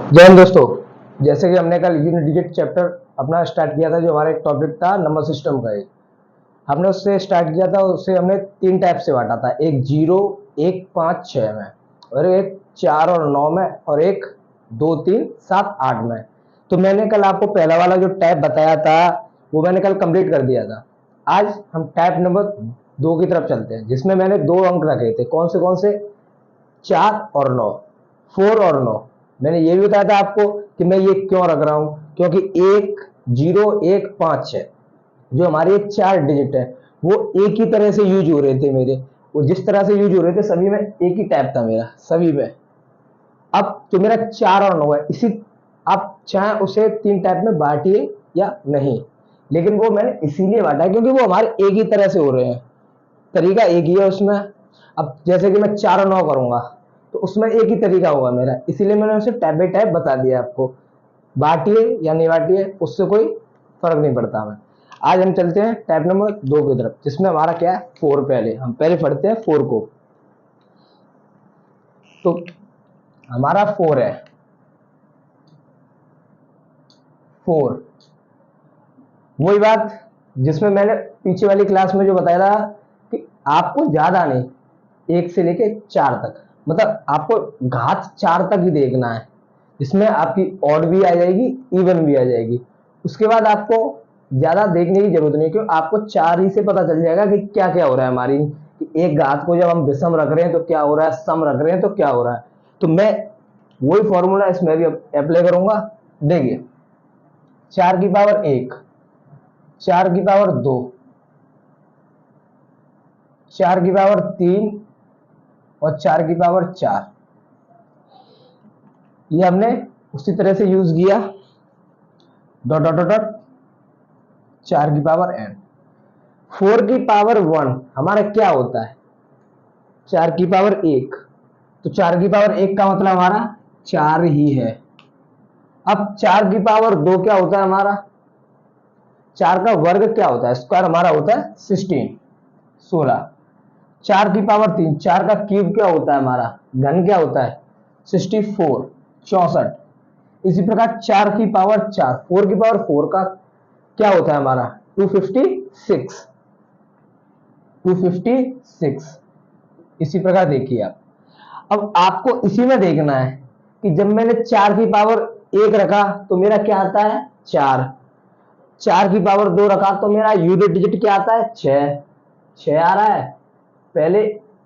जय हिंद दोस्तों। जैसे कि हमने कल यूनिट डिजिट चैप्टर अपना स्टार्ट किया था, जो हमारा एक टॉपिक था नंबर सिस्टम का। हमने उससे स्टार्ट किया था, उससे हमने तीन टाइप से बांटा था, एक 0, एक 5, 6 में, और एक 4 और 9 में, और एक 2, 3, 7, 8 में। तो मैंने कल आपको पहला वाला जो टाइप बताया था वो मैंने कल कंप्लीट कर दिया था। आज हम टाइप नंबर 2 की तरफ चलते हैं, जिसमें मैंने 2 अंक रखे थे। कौन से 4 और 9, 4 और 9। मैंने ये भी बताया था आपको कि मैं ये क्यों रख रहा हूं, क्योंकि 1, 0, 1, 5, 6 जो हमारे ये 4 डिजिट है वो एक ही तरह से यूज हो रहे थे मेरे। वो जिस तरह से यूज हो रहे थे सभी में एक ही टाइप था मेरा, सभी में। अब जो मेरा 4 और 9 है, इसी आप चाहे उसे तीन टाइप में बांटिए या नहीं, लेकिन वो मैंने इसीलिए बांटा है क्योंकि वो हमारे एक ही तरह से हो रहे हैं, तरीका एक ही है उसमें। अब जैसे कि मैं 4 और 9 करूंगा तो उसमें एक ही तरीका होगा मेरा, इसीलिए मैंने उसे टाइप बाई टाइप बता दिया आपको। बांटिए या नहीं बांटिए उससे कोई फर्क नहीं पड़ता हमें। आज हम चलते हैं टाइप नंबर 2 की तरफ, जिसमें हमारा क्या है, 4। पहले हम पढ़ते हैं 4 को। तो हमारा 4 है, 4 वही बात जिसमें मैंने पीछे वाली क्लास में जो बताया था कि आपको ज्यादा नहीं, 1 से लेके 4 तक, मतलब आपको घात 4 तक ही देखना है। इसमें आपकी ऑड भी आ जाएगी, इवन भी आ जाएगी। उसके बाद आपको ज्यादा देखने की जरूरत नहीं, क्यों आपको 4 ही से पता चल जाएगा कि क्या क्या हो रहा है हमारी, कि एक घात को जब हम विषम रख रहे हैं तो क्या हो रहा है, सम रख रहे हैं तो क्या हो रहा है। तो मैं वही फॉर्मूला इसमें भी अप्लाई करूंगा। देखिए, 4 की पावर 1, 4 की पावर 2, 4 की पावर 3 और 4 की पावर 4, ये हमने उसी तरह से यूज किया। डॉट डॉट डॉट डॉट 4 की पावर n। 4 की पावर 1 हमारा क्या होता है, 4 की पावर 1। तो 4 की पावर 1 का मतलब हमारा 4 ही है। अब 4 की पावर 2 क्या होता है हमारा, 4 का वर्ग क्या होता है, स्क्वायर हमारा होता है 16, 16। 4 की पावर 3, 4 का क्यूब क्या होता है हमारा, घन क्या होता है 64, 64। इसी प्रकार 4 की पावर 4, 4 की पावर 4 का क्या होता है हमारा 256, 256। इसी प्रकार देखिए आप, अब आपको इसी में देखना है कि जब मैंने 4 की पावर 1 रखा तो मेरा क्या आता है 4, 4 की पावर 2 रखा तो मेरा यूनिट डिजिट क्या आता है 6, 6 आ रहा है। पहले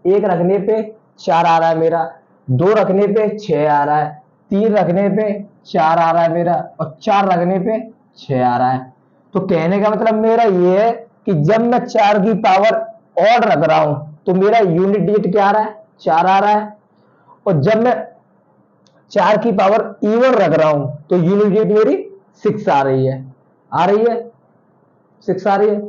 1 रखने पे 4 आ रहा है मेरा, 2 रखने पे 6 आ रहा है, 3 रखने पे 4 आ रहा है मेरा, और 4 रखने पे 6 आ रहा है। तो कहने का मतलब मेरा ये है कि जब मैं 4 की पावर ऑड रख रहा हूं तो मेरा यूनिट डिजिट क्या आ रहा है 4 आ रहा है, और जब मैं 4 की पावर इवन रख रहा हूं तो यूनिट डिजिट मेरी 6 आ रही है, आ रही है 6 आ रही है।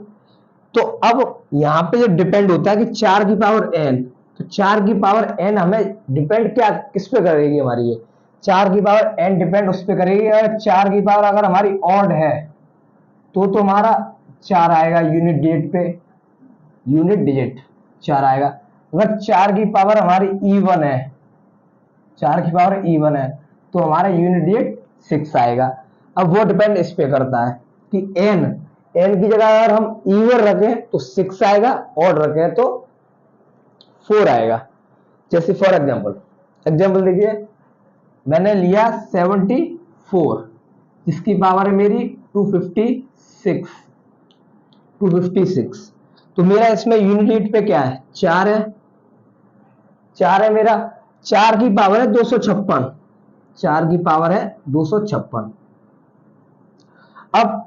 तो अब यहां पे जो डिपेंड होता है कि 4 की पावर n, तो 4 की पावर n हमें डिपेंड क्या किस पे करेगी हमारी, ये 4 की पावर n डिपेंड उस पे करेगी। अगर 4 की पावर अगर हमारी ऑड है तो हमारा 4 आएगा यूनिट डिजिट पे, यूनिट डिजिट 4 आएगा। अगर 4 की पावर हमारी इवन है, 4 की पावर इवन है तो हमारा यूनिट डिजिट 6 आएगा। अब वो डिपेंड इस पे करता है कि n, n की जगह अगर हम इवन रखें तो 6 आएगा, ऑड रखें तो 4 आएगा। जैसे फॉर एग्जांपल, एग्जांपल देखिए, मैंने लिया 74 जिसकी पावर है मेरी 256, 256। तो मेरा इसमें यूनिट डिजिट पे क्या है 4 है, 4 है मेरा। 4 की पावर है 256, 4 की पावर है 256। अब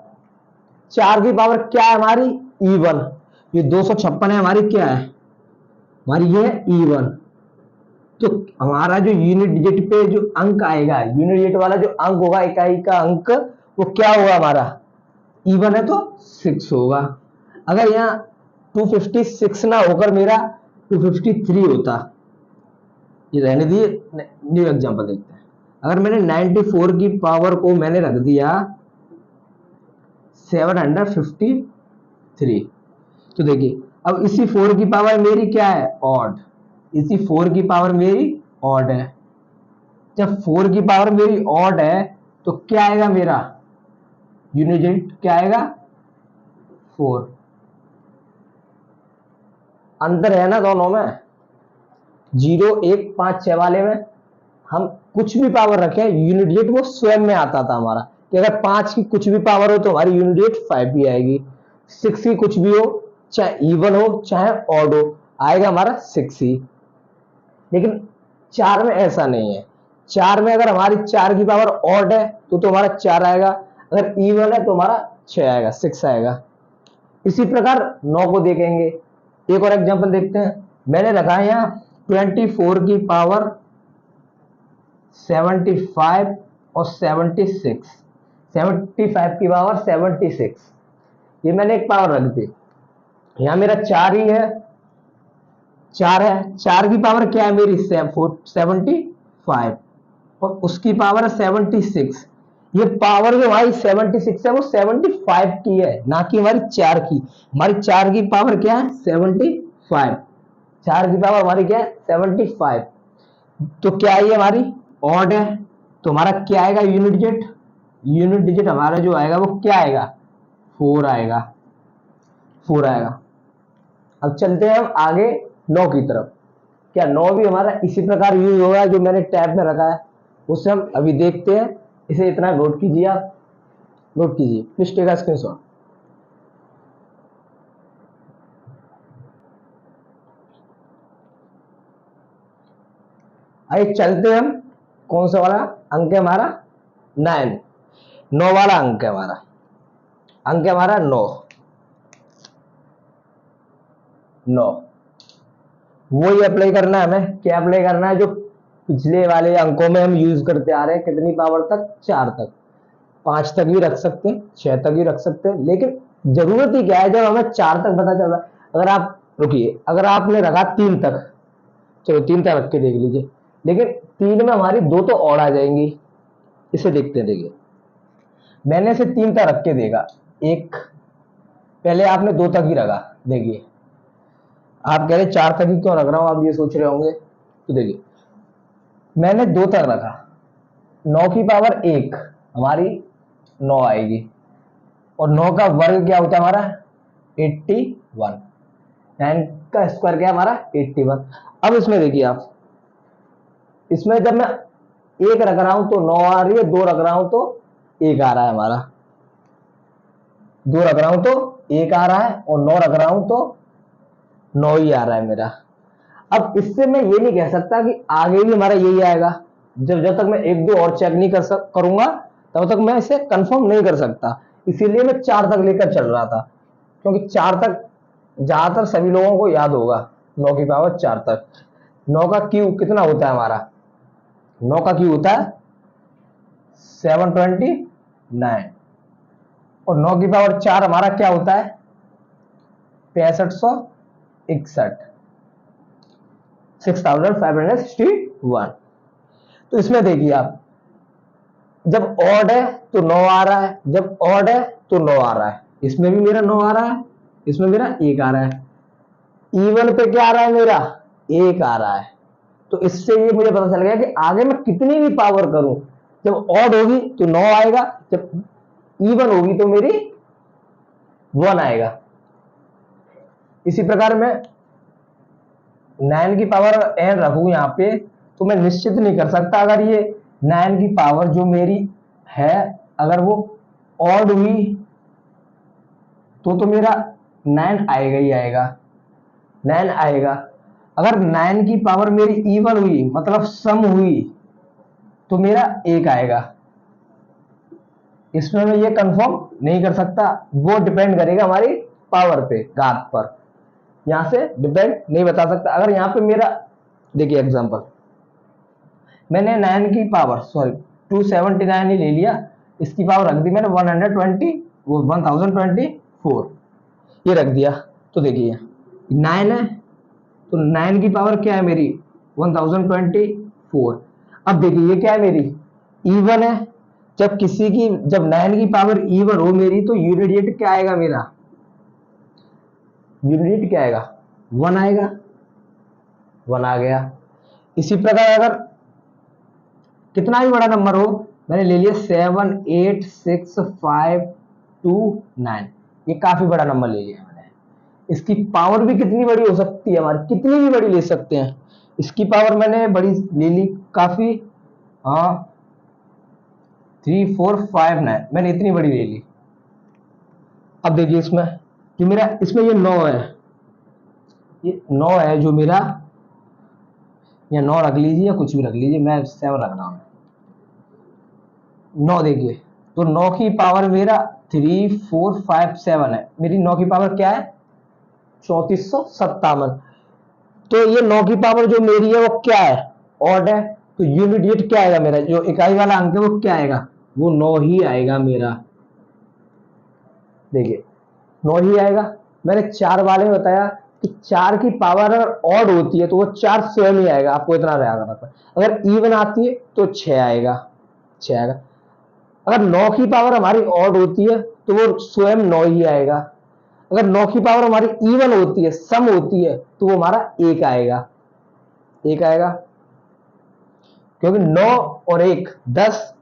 4 की पावर क्या है हमारी इवन, ये 256 है हमारी, क्या है हमारी, ये है इवन। तो हमारा जो यूनिट डिजिट पे जो अंक आएगा, यूनिट डिजिट वाला जो अंक होगा, इकाई का अंक, वो क्या होगा हमारा इवन है तो 6 होगा। अगर यहाँ 256 ना होकर मेरा 253 होता, ये रहने दिए, न्यू एग्जांपल देखते हैं। अगर मैंने 94 की पावर को मैंने रख दिया 753, तो देखिए अब इसी 4 की पावर मेरी क्या है ऑड, इसी 4 की पावर मेरी ऑड है। जब 4 की पावर मेरी ऑड है तो क्या आएगा मेरा यूनिट डिजिट, क्या आएगा 4। अंतर है ना दोनों में, 0 1 5 6 वाले में हम कुछ भी पावर रखें यूनिट डिजिट वो स्वयं में आता था हमारा, कि अगर 5 की कुछ भी पावर हो तो हमारी यूनिट डिजिट 5 भी आएगी, 6 की कुछ भी हो चाहे इवन हो चाहे ऑड हो आएगा हमारा 6 ही। लेकिन 4 में ऐसा नहीं है, 4 में अगर हमारी 4 की पावर ऑड है तो हमारा 4 आएगा, अगर इवन है तो हमारा 6 आएगा, 6 आएगा। इसी प्रकार 9 को देखेंगे, एक और एग्जांपल देखते हैं। मैंने रखा है यहाँ 24 की पावर 75 और 76, 75 की पावर 76, ये मैंने एक पावर रख दी। यहाँ मेरा 4 ही है, 4 है, 4 की पावर क्या है मेरी 75 और उसकी पावर है 76। ये पावर जो हमारी 76 है वो 75 की है, ना कि हमारी 4 की। हमारी 4 की पावर क्या है 75, 4 की पावर हमारी क्या है 75। तो क्या है ये हमारी ऑड है, तो हमारा क्या आएगा यूनिट डिजिट, यूनिट डिजिट हमारा जो आएगा वो क्या आएगा 4 आएगा, 4 आएगा। अब चलते हैं हम आगे 9 की तरफ। क्या 9 भी हमारा इसी प्रकार यूज होगा जो मैंने टैब में रखा है, उससे हम अभी देखते हैं। इसे इतना नोट कीजिए, आप नोट कीजिए, प्लीज टेक अ स्क्रीनशॉट। आइए चलते हैं हम, कौन सा वाला अंक है हमारा 9, 9 वाला अंक है हमारा, अंक है हमारा 9, 9 वही अप्लाई करना है हमें। क्या अप्लाई करना है जो पिछले वाले अंकों में हम यूज करते आ रहे हैं, कितनी पावर तक 4 तक, 5 तक भी रख सकते हैं, 6 तक भी रख सकते हैं, लेकिन जरूरत ही क्या है जब हमें 4 तक पता चल रहा है। अगर आप रुकिए, अगर आपने रखा 3 तक, चलो 3 तक रख के देख लीजिए, लेकिन 3 में हमारी 2 तो और आ जाएंगी। इसे देखते हैं, देखिए मैंने इसे 3 तक रख के देखा, एक पहले आपने 2 तक ही रखा, देखिए आप कह रहे 4 तक ही क्यों रख रहा हूं, आप ये सोच रहे होंगे। तो देखिए मैंने 2 तक रखा, 9 की पावर 1 हमारी 9 आएगी, और 9 का वर्ग क्या होता है हमारा 81, 9 का स्क्वायर क्या है हमारा 81। अब इसमें देखिए आप, इसमें जब मैं 1 रख रहा हूं तो 9 आ रही है, 2 रख रहा हूं तो 1 आ रहा है हमारा, 2 रख रहा हूं तो 1 आ रहा है, और 9 रख रहा हूं तो 9 ही आ रहा है मेरा। अब इससे मैं ये नहीं कह सकता कि आगे भी हमारा यही आएगा, जब तक मैं 1 2 और चेक नहीं करूंगा तब तक मैं इसे कंफर्म नहीं कर सकता। इसीलिए मैं 4 तक लेकर चल रहा था, क्योंकि 4 तक ज्यादातर सभी लोगों को याद होगा, 9 की पावर 4 तक। 9 का क्यू कितना होता है हमारा, 9 का क्यू होता है 729, और 9 की पावर 4 हमारा क्या होता है 6561, 6561। तो इसमें देखिए आप, जब ऑड है तो 9 आ रहा है, जब ऑड है तो 9 आ रहा है, इसमें भी मेरा 9 आ रहा है, इसमें मेरा 1 आ रहा है, इवन पे क्या आ रहा है मेरा 1 आ रहा है। तो इससे ये मुझे पता चल गया कि आगे मैं कितनी भी पावर करूं, जब ऑड होगी तो 9 आएगा, जब इवन होगी तो मेरी 1 आएगा। इसी प्रकार मैं 9 की पावर n रखूं यहाँ पे, तो मैं निश्चित नहीं कर सकता अगर ये 9 की पावर जो मेरी है अगर वो ऑड हुई तो मेरा 9 आएगा ही आएगा, 9 आएगा। अगर 9 की पावर मेरी इवन हुई मतलब सम हुई तो मेरा 1 आएगा। इसमें मैं ये कंफर्म नहीं कर सकता, वो डिपेंड करेगा हमारी पावर पे, घात पर, यहां से डिपेंड नहीं बता सकता। अगर यहाँ पे मेरा देखिए एग्जांपल, मैंने 9 की पावर 279 ही ले लिया, इसकी पावर रख दी मैंने 120, वो 1024 ये रख दिया। तो देखिए 9 है तो 9 की पावर क्या है मेरी 1024। अब देखिए ये क्या है मेरी इवन है, जब 9 की पावर इवन हो मेरी तो यूनिट डिजिट क्या आएगा मेरा, यूनिट क्या आएगा 1 आएगा, 1 आ गया। इसी प्रकार अगर कितना भी बड़ा नंबर हो, मैंने ले लिया 7, 8, 6, 5, 2, 9, ये काफी बड़ा नंबर ले लिया मैंने। इसकी पावर भी कितनी बड़ी हो सकती है हमारी, कितनी भी बड़ी ले सकते हैं। इसकी पावर मैंने बड़ी ले ली काफी, हाँ 3, 4, 5, 9, मैंने इतनी बड़ी ले ली। अब देखिए इसमें जो मेरा, इसमें ये 9 है, ये 9 है जो मेरा, या 9 रख लीजिए या कुछ भी रख लीजिए, मैं 7 रख रहा हूँ। 9 देखिए, तो 9 की पावर मेरा 3, 4, 5, 7 है। मेरी 9 की पावर क्या है, 3457। तो ये 9 की पावर जो मेरी है वो क्या है, ऑड है। तो यूनिट डिजिट क्या आएगा मेरा, जो इकाई वाला अंक है वो क्या आएगा, वो 9 ही आएगा मेरा। देखिए 9 ही आएगा। मैंने 4 वाले में बताया कि 4 की पावर अगर ऑड होती है तो वो 4 स्वयं ही आएगा, आपको इतना याद रखना। अगर इवन आती है तो 6 आएगा, 6 आएगा। अगर 9 की पावर हमारी ऑड होती है तो वो स्वयं 9 ही आएगा। अगर 9 की पावर हमारी इवन होती है, सम होती है, तो वो हमारा 1 आएगा, 1 आएगा। क्योंकि 9 और 1 10,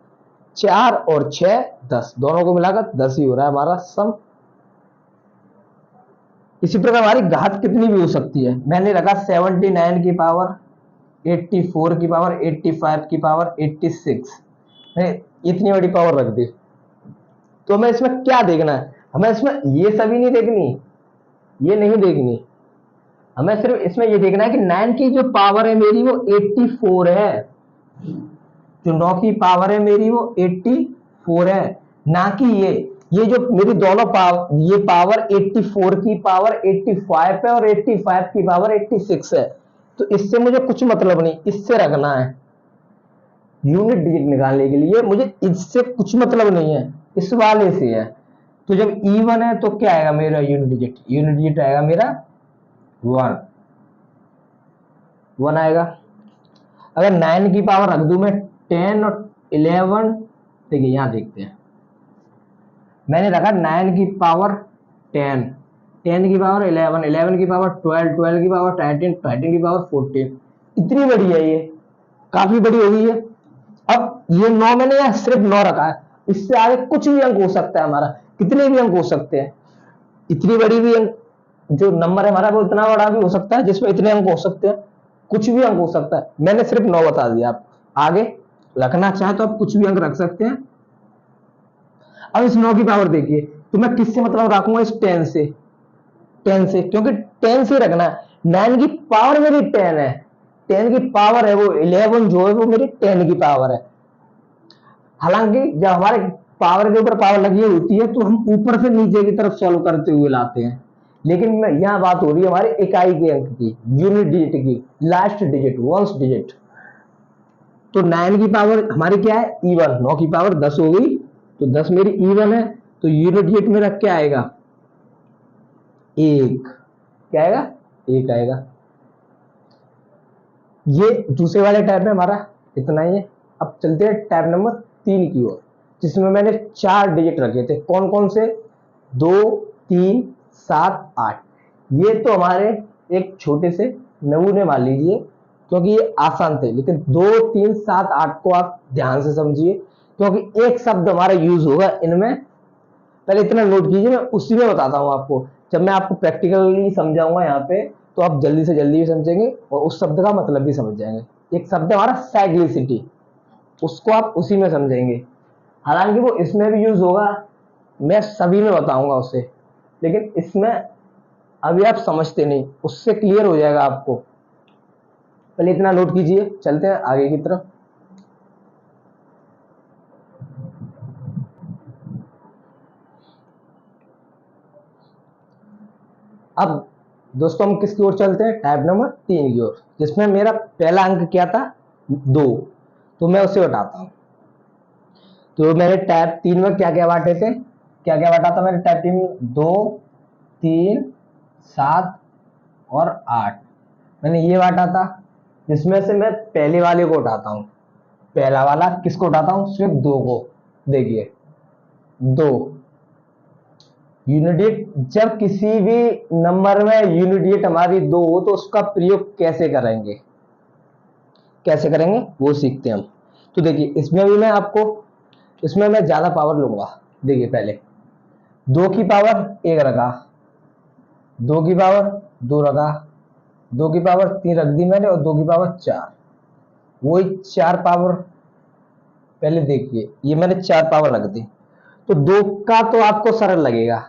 4 और 6 10, दोनों को मिलाकर 10 ही हो रहा है हमारा सम। इसी प्रकार हमारी घात कितनी भी हो सकती है। मैंने रखा 79 की पावर, 84 की पावर, 85 की पावर, 86, मैंने इतनी बड़ी पावर रख दी। तो हमें इसमें क्या देखना है, हमें इसमें ये सभी नहीं देखनी, ये नहीं देखनी, हमें सिर्फ इसमें ये देखना है कि 9 की जो पावर है मेरी वो 84 है, जो 9 की पावर है मेरी वो 84 है, ना कि ये जो मेरी दोनों पावर, ये पावर 84 की पावर 85 है और 85 की पावर 86 है। तो इससे मुझे कुछ मतलब नहीं, इससे रखना है यूनिट डिजिट निकालने के लिए, मुझे इससे कुछ मतलब नहीं है, इस वाले से है। तो जब इवन है तो क्या आएगा मेरा यूनिट डिजिट, यूनिट डिजिट आएगा मेरा 1, 1 आएगा। अगर 9 की पावर रख दूं मैं 10 और 11, देखिए यहां देखते हैं, मैंने रखा 9 की पावर 10, 10 की पावर 11, 11 की पावर 12, 12 की पावर 13, 13 की पावर 14, इतनी बड़ी है ये, काफी बड़ी हो गई है। अब ये 9 मैंने यहाँ सिर्फ 9 रखा है, इससे आगे कुछ भी अंक हो सकता है हमारा, कितने भी अंक हो सकते हैं, इतनी बड़ी भी अंक जो नंबर है हमारा वो इतना बड़ा भी हो सकता है जिसमें इतने अंक हो सकते हैं, कुछ भी अंक हो सकता है। मैंने सिर्फ 9 बता दिया, आप आगे रखना चाहे तो आप कुछ भी अंक रख सकते हैं। अब इस 9 की पावर देखिए, तो मैं किससे मतलब रखूंगा, इस 10 से, 10 से, क्योंकि 10 से रखना है। 9 की पावर मेरी 10 है, 10 की पावर है वो 11 जो है वो मेरी 10 की पावर है। हालांकि जब हमारे पावर के ऊपर पावर लगी होती है तो हम ऊपर से नीचे की तरफ सॉल्व करते हुए लाते हैं, लेकिन यहाँ बात हो रही है हमारे इकाई के अंक की, यूनिट डिजिट की, लास्ट डिजिट, वंस डिजिट। तो 9 की पावर हमारी क्या है, इवन, 9 की पावर 10 हो गई, तो 10 मेरी इवन है, तो यूनिट डिजिट मेरा क्या आएगा, 1, क्या आएगा, 1 आएगा। ये दूसरे वाले टाइप में हमारा इतना ही है। अब चलते हैं टाइप नंबर 3 की ओर, जिसमें मैंने 4 डिजिट रखे थे, कौन कौन से, 2, 3, 7, 8। ये तो हमारे एक छोटे से नमूने मान लीजिए, क्योंकि ये आसान थे, लेकिन 2, 3, 7, 8 को आप ध्यान से समझिए, क्योंकि एक शब्द हमारा यूज होगा इनमें, पहले इतना नोट कीजिए, मैं उसी में बताता हूं आपको। जब मैं आपको प्रैक्टिकली समझाऊंगा यहाँ पे, तो आप जल्दी से जल्दी भी समझेंगे और उस शब्द का मतलब भी समझ जाएंगे। एक शब्द है हमारा साइक्लिसिटी, उसको आप उसी में समझेंगे, हालांकि वो इसमें भी यूज होगा, मैं सभी में बताऊंगा उसे, लेकिन इसमें अभी आप समझते नहीं, उससे क्लियर हो जाएगा आपको। पहले इतना नोट कीजिए, चलते हैं आगे की तरफ। अब दोस्तों हम किसकी ओर चलते हैं, टाइप नंबर 3 की ओर, जिसमें मेरा पहला अंक क्या था, 2, तो मैं उसे हटाता हूं। तो मैंने टाइप 3 में क्या क्या बांटे थे, क्या क्या बांटा था मैंने टाइप 3 में, 2, 3, 7 और 8, मैंने ये बांटा था, जिसमें से मैं पहले वाले को उठाता हूं। पहला वाला किसको उठाता हूं, सिर्फ 2 को। देखिए 2 यूनिट, जब किसी भी नंबर में यूनिट हमारी 2 हो तो उसका प्रयोग कैसे करेंगे, कैसे करेंगे वो सीखते हैं हम। तो देखिए इसमें भी मैं आपको, इसमें मैं ज्यादा पावर लूंगा। देखिए पहले 2 की पावर 1 रखा, 2 की पावर 2 रखा, 2 की पावर 3 रख दी मैंने, और 2 की पावर 4, वही 4 पावर। पहले देखिए ये मैंने 4 पावर रख दी, तो 2 का तो आपको सरल लगेगा,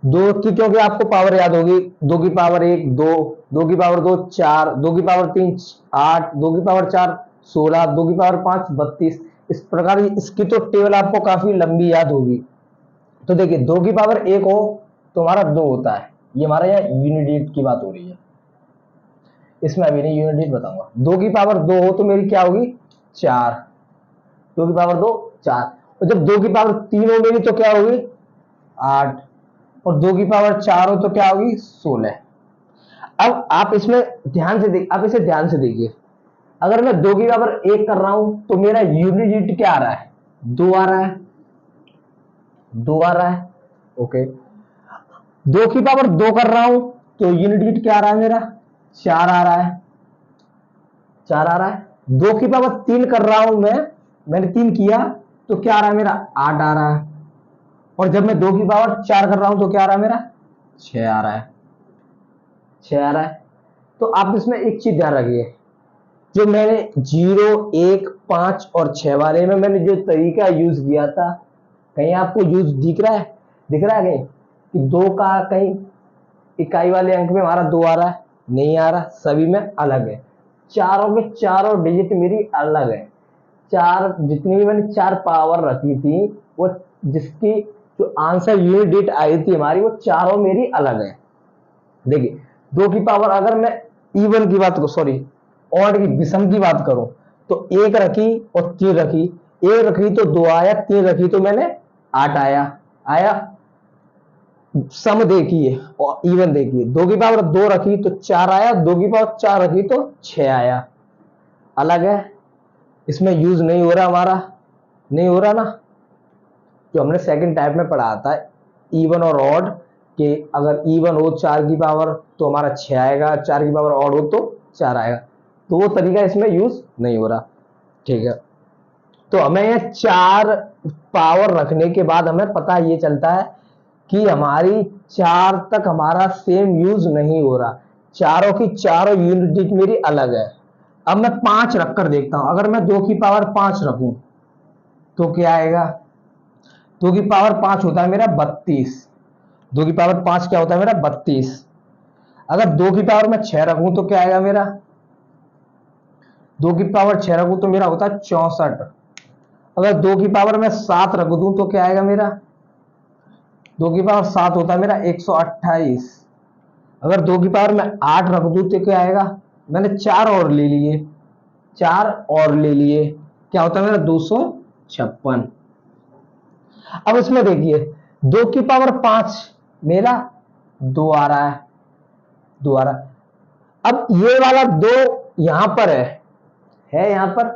2 की क्योंकि आपको पावर याद होगी, 2 की पावर 1 2, 2 की पावर 2 4, 2 की पावर 3 8, 2 की पावर 4 16, 2 की पावर 5 32। इस प्रकार इसकी तो टेबल आपको काफी लंबी याद होगी। तो देखिए 2 की पावर 1 हो तो हमारा 2 होता है, ये हमारा यहाँ यूनिट डिजिट की बात हो रही है, इसमें अभी नहीं यूनिट डिजिट बताऊंगा। 2 की पावर 2 हो तो मेरी क्या होगी 4, 2 की पावर 2 4, और जब 2 की पावर 3 हो मेरी तो क्या होगी 8, और 2 की पावर 4 हो तो क्या होगी 16। अब आप इसमें ध्यान से देख, आप इसे ध्यान से देखिए, अगर मैं 2 की पावर 1 कर रहा हूं तो मेरा यूनिट डिजिट क्या आ रहा है 2 आ रहा है, 2 आ रहा है, ओके। 2 की पावर 2 कर रहा हूं तो यूनिट डिजिट क्या आ रहा है मेरा 4 आ रहा है, 4 आ रहा है। 2 की पावर 3 कर रहा हूं मैंने 3 किया तो क्या आ रहा है मेरा 8 आ रहा है, और जब मैं 2 की पावर 4 कर रहा हूं तो क्या आ रहा है मेरा 6 आ रहा है, 6 आ रहा है। तो आप इसमें एक चीज ध्यान रखिए, जो मैंने 0 1 5 और 6 वाले में मैंने जो तरीका यूज किया था, कहीं आपको यूज दिख रहा है, दिख रहा है कहीं कि 2 का कहीं इकाई वाले अंक में हमारा 2 आ रहा है, नहीं आ रहा, सभी में अलग है। चारों के चारों डिजिट मेरी अलग है, चार जितनी भी मैंने 4 पावर रखी थी, वो जिसकी जो आंसर यूनिट डिजिट आई थी हमारी, वो चारों मेरी अलग है। देखिए 2 की पावर अगर मैं इवन की बात करूं, सॉरी ऑड की विषम की बात करूं, तो 1 रखी और 3 रखी, 1 रखी तो 2 आया, 3 रखी तो मैंने 8 आया, आया। सम देखिए और इवन देखिए, 2 की पावर 2 रखी तो 4 आया, 2 की पावर 4 रखी तो 6 आया, अलग है। इसमें यूज नहीं हो रहा हमारा, नहीं हो रहा ना, जो हमने सेकंड टाइप में पढ़ा था इवन और ऑड, कि अगर इवन हो 4 की पावर तो हमारा 6 आएगा, 4 की पावर ऑड हो तो 4 आएगा, तो वो तरीका इसमें यूज नहीं हो रहा, ठीक है। तो हमें ये 4 पावर रखने के बाद हमें पता ये चलता है कि हमारी 4 तक हमारा सेम यूज नहीं हो रहा, चारों की चारों यूनिट मेरी अलग है। अब मैं 5 रखकर देखता हूं, अगर मैं 2 की पावर 5 रखूं तो क्या आएगा, 2 की पावर 5 होता है मेरा 32, 2 की पावर 5 क्या होता है मेरा 32। अगर 2 की पावर मैं 6 रखूं तो क्या आएगा मेरा, 2 की पावर 6 रखूं तो मेरा होता है 64। अगर 2 की पावर मैं 7 रख दूं तो क्या आएगा मेरा, 2 की पावर 7 होता है मेरा 128। अगर 2 की पावर मैं 8 रख दूं तो क्या आएगा, मैंने 4 और ले लिए, 4 और ले लिए, क्या होता है मेरा 256। अब इसमें देखिए 2 की पावर 5 मेरा 2 आ रहा है, 2 आ रहा है। अब ये वाला 2 यहां पर है यहां पर,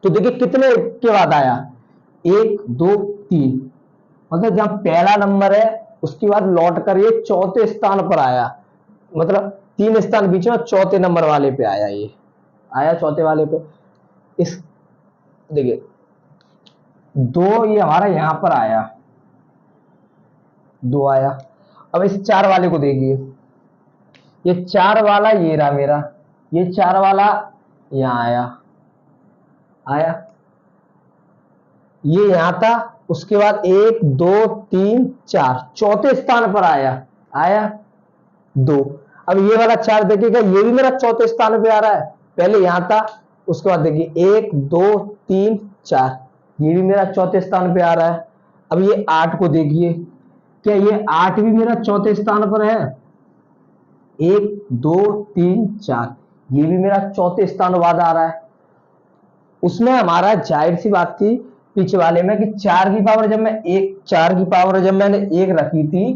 तो देखिए कितने के बाद आया 1 2 3, मतलब जहां पहला नंबर है उसके बाद लौट कर ये चौथे स्थान पर आया, मतलब 3 स्थान बीच में चौथे नंबर वाले पे आया, ये आया चौथे वाले पे। इस देखिए 2 ये हमारा यहां पर आया, 2 आया। अब इस 4 वाले को देखिए, ये 4 वाला ये रहा मेरा, ये 4 वाला यहां आया, आया, ये यहां था, उसके बाद 1 2 3 4 चौथे स्थान पर आया, आया 2। अब ये वाला 4 देखिएगा, ये भी मेरा चौथे स्थान पे आ रहा है, पहले यहां था, उसके बाद देखिए 1 2 3 4, ये भी मेरा चौथे स्थान पे आ रहा है। अब ये 8 को देखिए, क्या ये 8 भी मेरा चौथे स्थान पर है, 1 2 3 4, ये भी मेरा चौथे स्थान बाद आ रहा है। उसमें हमारा जाहिर सी बात थी पीछे वाले में कि 4 की पावर जब मैं 4 की पावर जब मैंने 1 रखी थी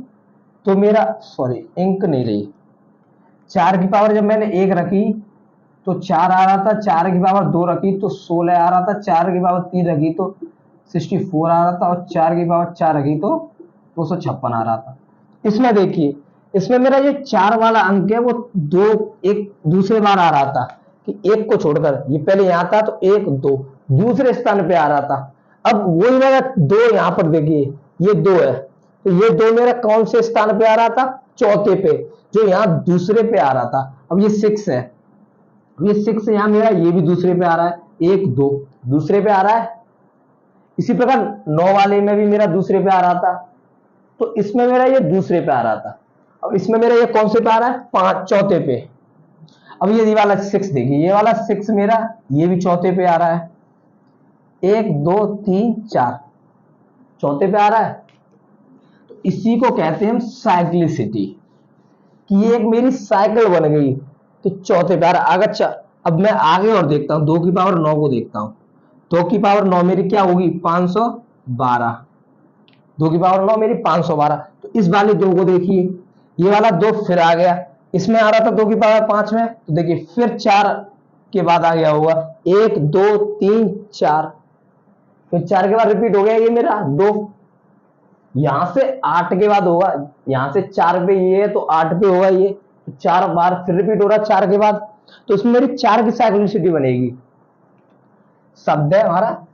तो मेरा, सॉरी इंक नहीं रही, 4 की पावर जब मैंने 1 रखी तो 4 आ रहा था, 4 की पावर 2 रखी तो 16 आ रहा था, 4 की पावर 3 रखी तो 64 आ रहा था, और 4 की पावर 4 रखी तो 256 आ रहा था। इसमें देखिए, इसमें मेरा ये 4 वाला अंक है वो 2 एक दूसरे बार आ रहा था, कि 1 को छोड़कर, ये पहले यहां था तो 1 2, दूसरे स्थान पे आ रहा था। अब वही मेरा दो यहां पर देखिए, ये दो है, तो ये दो मेरा कौन से स्थान पे आ रहा था, चौथे पे, जो यहां दूसरे पे आ रहा था। अब ये सिक्स है, अब ये सिक्स यहां मेरा ये भी दूसरे पे आ रहा है, एक दो दूसरे पे आ रहा है। इसी प्रकार नौ वाले में भी मेरा दूसरे पे आ रहा था, तो इसमें मेरा ये दूसरे पे आ रहा था। अब इसमें मेरा ये कौन से पे आ रहा है, पांच, चौथे पे। अब ये वाला सिक्स देखिए, ये वाला सिक्स मेरा ये भी चौथे पे आ रहा है, एक दो तीन चार, चौथे पे आ रहा है। तो इसी को कहते हैं हम साइक्लिसिटी, कि ये एक मेरी साइकिल बन गई, तो चौथे पे आ रहा है। अगर अब मैं आगे और देखता हूं, दो की पावर नौ को देखता हूं, दो की पावर नौ मेरी क्या होगी, 512, दो की पावर नौ मेरी 512। तो इस वाले दो को देखिए, ये वाला दो फिर आ गया, इसमें आ रहा था दो की पावर पांच में, तो देखिए फिर चार के बाद आ गया होगा, एक दो तीन चार, फिर चार के बाद रिपीट हो गया ये मेरा दो, यहां से आठ के बाद होगा, यहां से चार पे ये है तो आठ पे होगा ये, तो चार बार फिर रिपीट हो रहा है चार के बाद, तो इसमें मेरी चार की साइक्लिसिटी बनेगी। शब्द है हमारा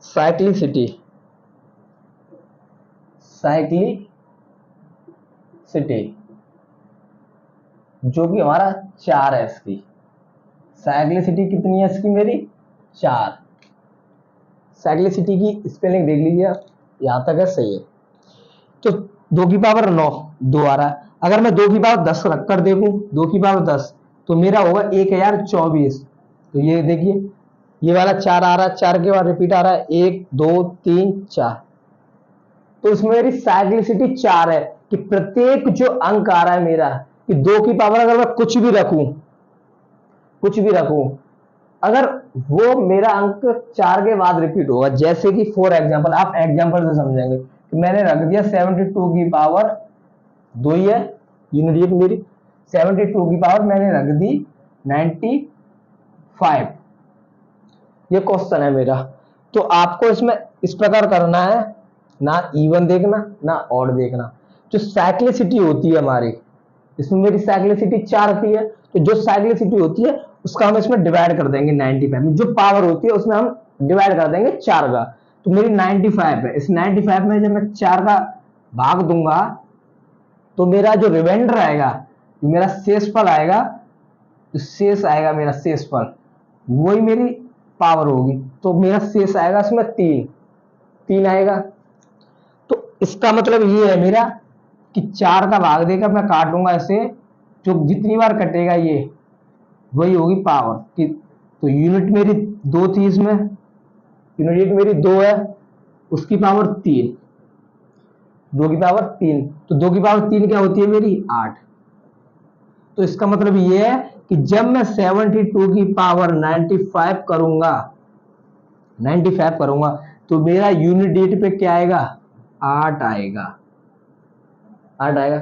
साइक्लिसिटी, साइक्लिसिटी, जो कि हमारा चार है। इसकी साइक्लिसिटी कितनी है इसकी मेरी, चार। साइक्लिसिटी की स्पेलिंग देख लीजिए आप, यहां तक है सही है। तो दो की पावर नौ, दो आ रहा है। अगर मैं दो की पावर 10 रख कर देखूं, दो की पावर 10, तो मेरा होगा 1024। तो ये देखिए, ये वाला चार आ रहा है, चार के बाद रिपीट आ रहा है, एक दो तीन चार, तो इसमें मेरी साइक्लिसिटी चार है, कि प्रत्येक जो अंक आ रहा है मेरा, कि दो की पावर अगर मैं कुछ भी रखूं, कुछ भी रखूं, अगर वो मेरा अंक चार के बाद रिपीट होगा, जैसे कि फॉर एग्जांपल, आप एग्जांपल से समझेंगे, कि मैंने रख दिया 72 की पावर, दो ही है यूनिट मेरी, 72 की पावर मैंने रख दी 95, ये क्वेश्चन है मेरा। तो आपको इसमें इस प्रकार करना है, ना इवन देखना ना ऑड देखना। जो साइक्लिसिटी होती है हमारी, इसमें मेरी साइक्लिसिटी चार की है, तो जो साइक्लिसिटी होती है उसका हम इसमें डिवाइड कर देंगे 95 में, जो पावर होती है उसमें हम डिवाइड कर देंगे चार का। तो मेरी 95 है, इस 95 में जब मैं चार का भाग दूंगा, तो मेरा जो रिमाइंडर आएगा, मेरा शेषफल आएगा, जो शेष आएगा मेरा शेषफल, वही मेरी पावर होगी। तो मेरा शेष आएगा इसमें तीन, तीन आएगा। तो इसका मतलब ये है मेरा, कि चार का भाग देकर मैं काटूंगा इसे, जो जितनी बार कटेगा ये वही होगी पावर कि, तो यूनिट मेरी दो थी इसमें, यूनिट मेरी दो है, उसकी पावर तीन, दो की पावर तीन, तो दो की पावर तीन क्या होती है मेरी, आठ। तो इसका मतलब ये है कि जब मैं 72 की पावर 95 करूंगा, 95 करूंगा, तो मेरा यूनिट डेट पे क्या आएगा, आठ आएगा, आठ आएगा।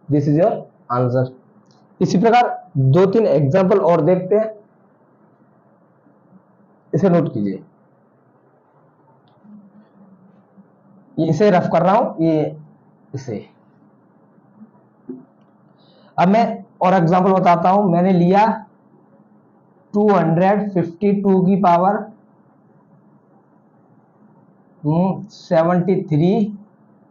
This is your answer. इसी प्रकार दो तीन एग्जांपल और देखते हैं, इसे नोट कीजिए, ये इसे रफ कर रहा हूं, ये इसे। अब मैं और एग्जांपल बताता हूं। मैंने लिया 252 की पावर 73,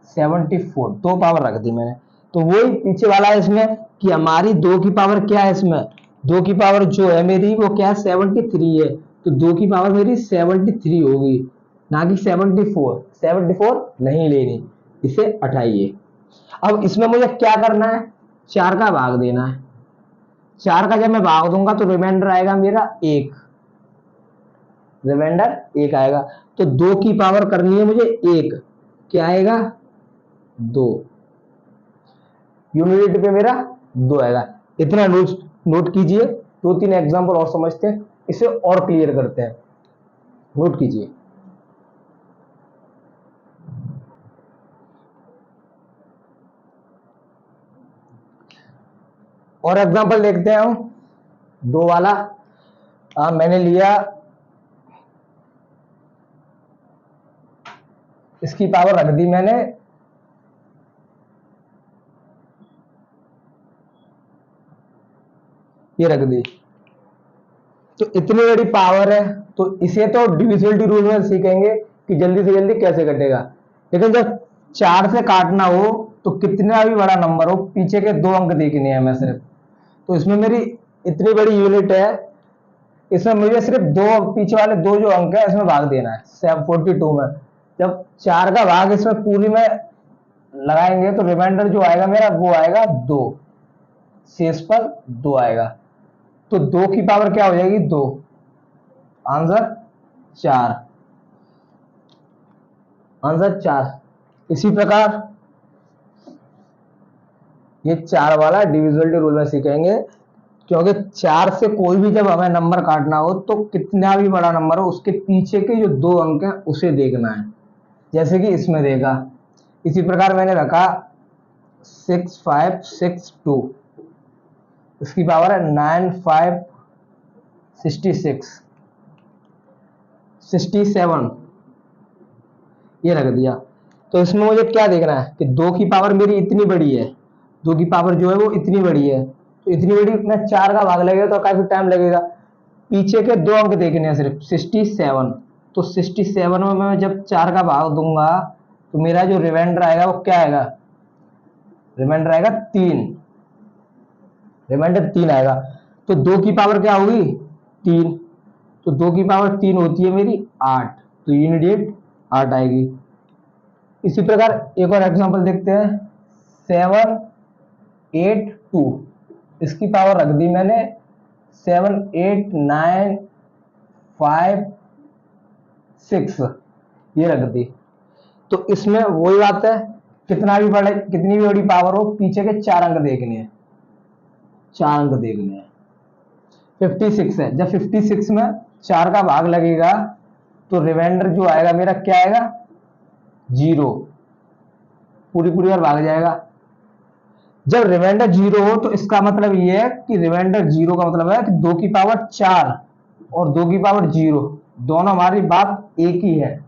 74, दो पावर रख दी मैंने। तो वही पीछे वाला है इसमें, कि हमारी दो की पावर क्या है इसमें, दो की पावर जो है मेरी वो क्या है, 73 है, तो दो की पावर मेरी 73 होगी, ना कि 74। 74 नहीं लेनी, इसे हटाइए। अब इसमें मुझे क्या करना है, चार का भाग देना है। चार का जब मैं भाग दूंगा तो रिमाइंडर आएगा मेरा एक, रिमाइंडर एक आएगा। तो दो की पावर करनी है मुझे एक, क्या आएगा, दो, यूनिट पे मेरा दो आएगा। इतना नोट नोट कीजिए, दो तीन एग्जांपल और समझते हैं, इसे और क्लियर करते हैं, नोट कीजिए। और एग्जांपल देखते हैं हम, दो वाला मैंने लिया, इसकी पावर रख दी मैंने, ये रख दी, तो इतनी बड़ी पावर है, तो इसे तो डिविजिबिलिटी रूल में सीखेंगे कि जल्दी से जल्दी कैसे कटेगा। लेकिन जब 4 से काटना हो तो कितना भी बड़ा नंबर हो, पीछे के 2 अंक देखने हैं मैं सिर्फ। तो इसमें मेरी इतनी बड़ी यूनिट है, इसमें मुझे सिर्फ पीछे वाले 2 जो अंक है इसमें भाग देना है 42 में। जब 4 का भाग इसमें पूरी में लगाएंगे तो रिमाइंडर जो आएगा मेरा वो आएगा 2, शेष पर 2 आएगा। तो 2 की पावर क्या हो जाएगी 2, आंसर 4, आंसर 4। इसी प्रकार ये 4 वाला डिविजिबिलिटी रूल में सीखेंगे, क्योंकि 4 से कोई भी जब हमें नंबर काटना हो तो कितना भी बड़ा नंबर हो उसके पीछे के जो 2 अंक हैं उसे देखना है, जैसे कि इसमें देखा। इसी प्रकार मैंने रखा 6562, इसकी पावर है 9566 67, ये रख दिया। तो इसमें मुझे क्या देखना है कि 2 की पावर मेरी इतनी बड़ी है, 2 की पावर जो है वो इतनी बड़ी है, तो इतनी बड़ी में 4 का भाग लगेगा तो काफी टाइम लगेगा। पीछे के 2 अंक देखने हैं सिर्फ 67, तो 67 में मैं जब 4 का भाग दूंगा तो मेरा जो रिमाइंडर आएगा वो क्या आएगा, रिमाइंडर आएगा 3, रिमाइंडर 3 आएगा। तो 2 की पावर क्या होगी 3, तो 2 की पावर 3 होती है मेरी 8, तो यूनिट 8 आएगी। इसी प्रकार एक और एग्जांपल देखते हैं 782, इसकी पावर रख दी मैंने 78956, ये रख दी। तो इसमें वही बात है, कितनी भी बड़ी पावर हो पीछे के 4 अंक देखने हैं, 4 अंक देखने हैं। 56 है, जब 56 में 4 का भाग लगेगा तो रिमाइंडर जो आएगा मेरा क्या आएगा 0, पूरी बार भाग जाएगा। जब रिमाइंडर 0 हो तो इसका मतलब ये है कि रिमाइंडर 0 का मतलब है कि 2 की पावर 4 और 2 की पावर 0 दोनों हमारी बात एक ही है।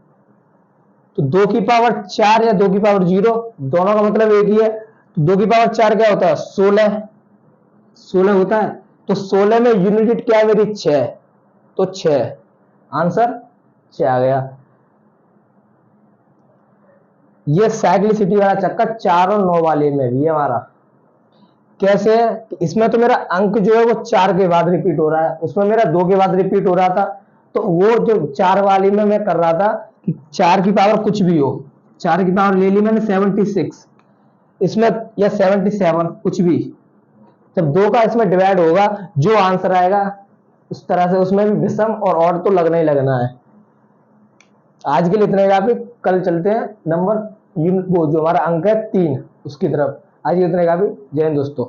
तो 2 की पावर 4 या 2 की पावर 0 दोनों का मतलब एक ही है। तो 2 की पावर 4 क्या होता है 16 होता है। तो 16 में यूनिट क्या है मेरी 6, तो 6, आंसर 6 आ गया। ये साइक्लिसिटी वाला चक्कर 4 और 9 वाले में भी है हमारा। कैसे, इसमें तो मेरा अंक जो है वो 4 के बाद रिपीट हो रहा है, उसमें मेरा 2 के बाद रिपीट हो रहा था। तो वो जो 4 वाली में मैं कर रहा था कि 4 की पावर कुछ भी हो, 4 की पावर ले ली मैंने 76 इसमें या 77 कुछ भी, जब 2 का इसमें डिवाइड होगा जो आंसर आएगा उस तरह से उसमें भी विषम और ऑड तो लगना ही लगना है। आज के लिए इतना ही काफी, कल चलते हैं नंबर वो जो हमारा अंक है 3 उसकी तरफ। आज इतने काफी। जय हिंद दोस्तों।